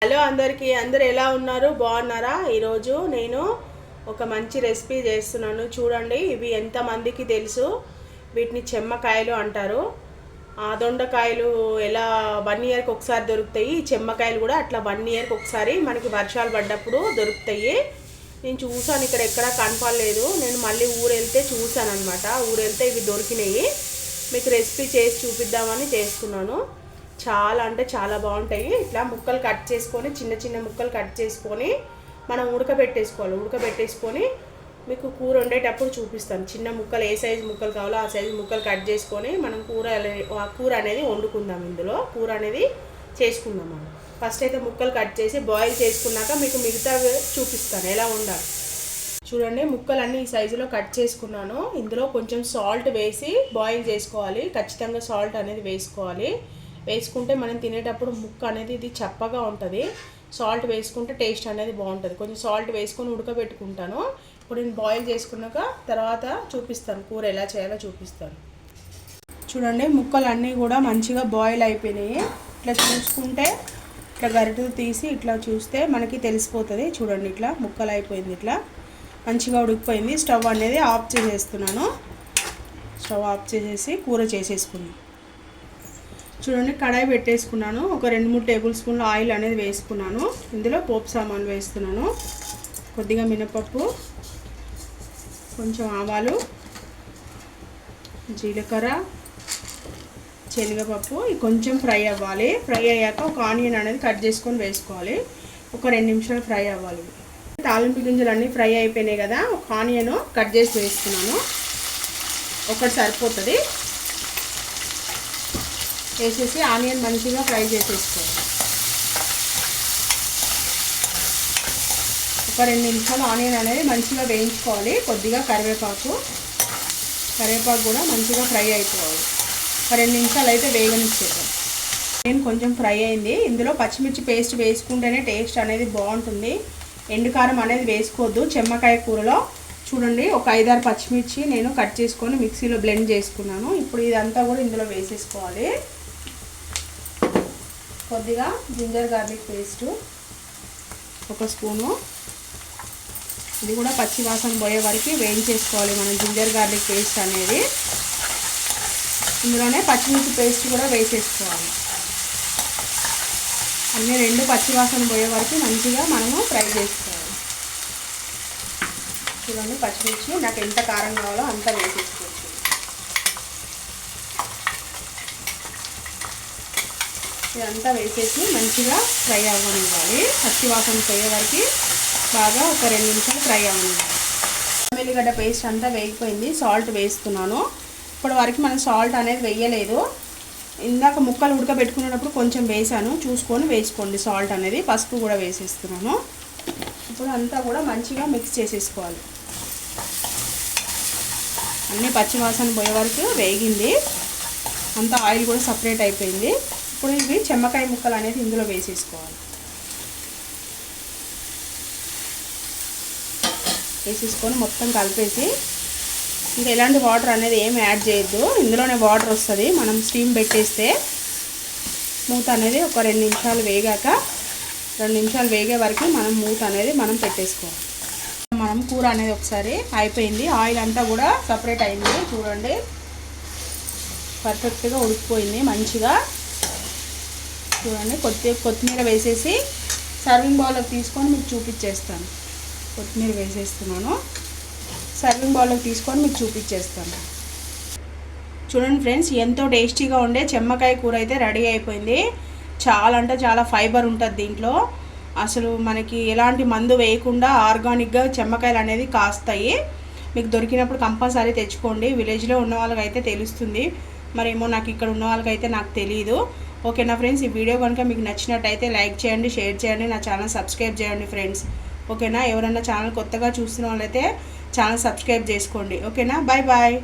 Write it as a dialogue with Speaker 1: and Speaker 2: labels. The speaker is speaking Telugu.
Speaker 1: హలో అందరికీ, అందరు ఎలా ఉన్నారు? బాగున్నారా? ఈరోజు నేను ఒక మంచి రెసిపీ చేస్తున్నాను. చూడండి, ఇవి ఎంతమందికి తెలుసు? వీటిని చెమ్మకాయలు అంటారు. దొండకాయలు ఎలా 1 ఇయర్కి ఒకసారి దొరుకుతాయి, చెమ్మకాయలు కూడా అట్లా 1 ఇయర్కి ఒకసారి మనకి వర్షాలు పడ్డప్పుడు దొరుకుతాయి. నేను చూసాను, ఇక్కడ ఎక్కడా కనపడలేదు. నేను మళ్ళీ ఊరు వెళ్తే చూసాను అనమాట. ఊరు వెళ్తే ఇవి దొరికినాయి. మీకు రెసిపీ చేసి చూపిద్దామని చేస్తున్నాను. చాలా అంటే చాలా బాగుంటాయి. ఇట్లా ముక్కలు కట్ చేసుకొని, చిన్న చిన్న ముక్కలు కట్ చేసుకొని మనం ఉడకబెట్టేసుకోవాలి. ఉడకబెట్టేసుకొని మీకు కూర వండేటప్పుడు చూపిస్తాను. చిన్న ముక్కలు ఏ సైజు ముక్కలు కావాలో ఆ సైజు ముక్కలు కట్ చేసుకొని మనం కూర అనేది వండుకుందాం. ఇందులో కూర అనేది చేసుకుందాం. మనం ఫస్ట్ అయితే ముక్కలు కట్ చేసి బాయిల్ చేసుకున్నాక మీకు మిగతా చూపిస్తాను ఎలా వండాలి. చూడండి, ముక్కలన్నీ ఈ సైజులో కట్ చేసుకున్నాను. ఇందులో కొంచెం సాల్ట్ వేసి బాయిల్ చేసుకోవాలి. ఖచ్చితంగా సాల్ట్ అనేది వేసుకోవాలి. వేసుకుంటే మనం తినేటప్పుడు ముక్క అనేది ఇది చప్పగా ఉంటుంది. సాల్ట్ వేసుకుంటే టేస్ట్ అనేది బాగుంటుంది. కొంచెం సాల్ట్ వేసుకొని ఉడకబెట్టుకుంటాను. ఇప్పుడు నేను బాయిల్ చేసుకున్నాక తర్వాత చూపిస్తాను, కూర ఎలా చేయాలో చూపిస్తాను. చూడండి, ముక్కలు అన్నీ కూడా మంచిగా బాయిల్ అయిపోయినాయి. ఇట్లా చూసుకుంటే ఇట్లా గరిటెలు తీసి ఇట్లా చూస్తే మనకి తెలిసిపోతుంది. చూడండి, ఇట్లా ముక్కలు అయిపోయింది. ఇట్లా మంచిగా ఉడికిపోయింది. స్టవ్ అనేది ఆఫ్ చేసేస్తున్నాను. స్టవ్ ఆఫ్ చేసేసి కూర చేసేసుకున్నాను. చూడండి, కడాయి పెట్టేసుకున్నాను. ఒక 2-3 టేబుల్ స్పూన్ల ఆయిల్ అనేది వేసుకున్నాను. ఇందులో పోపు సామాన్లు వేస్తున్నాను. కొద్దిగా మినపప్పు, కొంచెం ఆవాలు, జీలకర్ర, శనగపప్పు. ఇవి కొంచెం ఫ్రై అవ్వాలి. ఫ్రై అయ్యాక ఒక ఆనియన్ అనేది కట్ చేసుకొని వేసుకోవాలి. ఒక 2 నిమిషాలు ఫ్రై అవ్వాలి. తాలింపు గింజలు అన్నీ ఫ్రై అయిపోయినాయి కదా, ఒక ఆనియన్ కట్ చేసి వేస్తున్నాను. ఒకటి సరిపోతుంది. వేసేసి ఆనియన్ మంచిగా ఫ్రై చేసేసుకోవాలి. ఒక 2 నిమిషాలు ఆనియన్ అనేది మంచిగా వేయించుకోవాలి. కొద్దిగా కరివేపాకు కూడా మంచిగా ఫ్రై అయిపోవాలి. ఒక 2 నిమిషాలు అయితే వేగనిచ్చేద్దాం. ఆనియన్ కొంచెం ఫ్రై అయింది. ఇందులో పచ్చిమిర్చి పేస్ట్ వేసుకుంటేనే టేస్ట్ అనేది బాగుంటుంది. ఎండుకారం అనేది వేసుకోవద్దు చెమ్మకాయ కూరలో. చూడండి, ఒక 5-6 పచ్చిమిర్చి నేను కట్ చేసుకొని మిక్సీలో బ్లెండ్ చేసుకున్నాను. ఇప్పుడు ఇదంతా కూడా ఇందులో వేసేసుకోవాలి. కొద్దిగా జింజర్ గార్లిక్ పేస్టు 1 స్పూను. ఇది కూడా పచ్చి వాసన పోయే వరకు వేయించేసుకోవాలి మనం జింజర్ గార్లిక్ పేస్ట్ అనేది. ఇందులోనే పచ్చిమిర్చి పేస్ట్ కూడా వేసేసుకోవాలి. అన్నీ 2 పచ్చి వాసన పోయే వరకు మంచిగా మనము ఫ్రై చేసుకోవాలి. చూడండి, పచ్చిమిర్చి నాకు ఎంత కారం కావాలో అంత వేసేసుకోవచ్చు. ఇదంతా వేసేసి మంచిగా ఫ్రై అవ్వనివ్వాలి. పచ్చి వాసన పోయే వరకు బాగా ఒక 2 నిమిషాలు ఫ్రై అవ్వనివ్వాలి. ఎల్లిగడ్డ పేస్ట్ అంతా వేగిపోయింది. సాల్ట్ వేస్తున్నాను. ఇప్పటి వరకు మనం సాల్ట్ అనేది వేయలేదు. ఇందాక ముక్కలు ఉడకబెట్టుకునేటప్పుడు కొంచెం వేసాను, చూసుకొని వేసుకోండి సాల్ట్ అనేది. పసుపు కూడా వేసేస్తున్నాను. ఇప్పుడు అంతా కూడా మంచిగా మిక్స్ చేసేసుకోవాలి. అన్నీ పచ్చి వాసన పోయే వరకు వేగింది. అంతా ఆయిల్ కూడా సపరేట్ అయిపోయింది. ఇప్పుడు ఇవి చెమ్మకాయ ముక్కలు అనేది ఇందులో వేసేసుకోవాలి. వేసేసుకొని మొత్తం కలిపేసి ఇంకా ఎలాంటి వాటర్ అనేది ఏమి యాడ్ చేయొద్దు. ఇందులోనే వాటర్ వస్తుంది. మనం స్టీమ్ పెట్టేస్తే మూత అనేది ఒక 2 నిమిషాలు వేగాక 2 నిమిషాలు వేగే వరకు మనం మూత అనేది మనం పెట్టేసుకోవాలి. మనం కూర అనేది ఒకసారి అయిపోయింది. ఆయిల్ అంతా కూడా సపరేట్ అయింది. చూడండి, పర్ఫెక్ట్గా ఉడికిపోయింది మంచిగా. చూడండి, కొత్తిమీర వేసేసి సర్వింగ్ బౌల్లోకి తీసుకొని మీకు చూపించేస్తాను. కొత్తిమీర వేసేస్తున్నాను. సర్వింగ్ బౌల్లోకి తీసుకొని మీకు చూపించేస్తాను. చూడండి ఫ్రెండ్స్, ఎంతో టేస్టీగా ఉండే చెమ్మకాయ కూర అయితే రెడీ అయిపోయింది. చాలా అంటే చాలా ఫైబర్ ఉంటుంది దీంట్లో. అసలు మనకి ఎలాంటి మందు వేయకుండా ఆర్గానిక్గా చెమ్మకాయలు అనేది కాస్తాయి. మీకు దొరికినప్పుడు కంపల్సరీ తెచ్చుకోండి. విలేజ్లో ఉన్న వాళ్ళకైతే తెలుస్తుంది, మరేమో నాకు ఇక్కడ ఉన్న వాళ్ళకైతే నాకు తెలియదు. ఓకేనా ఫ్రెండ్స్, ఈ వీడియో కనుక మీకు నచ్చినట్టయితే లైక్ చేయండి, షేర్ చేయండి, నా ఛానల్ సబ్స్క్రైబ్ చేయండి ఫ్రెండ్స్. ఓకేనా, ఎవరన్నా ఛానల్ కొత్తగా చూస్తున్న వాళ్ళైతే ఛానల్ సబ్స్క్రైబ్ చేసుకోండి. ఓకేనా, బాయ్ బాయ్.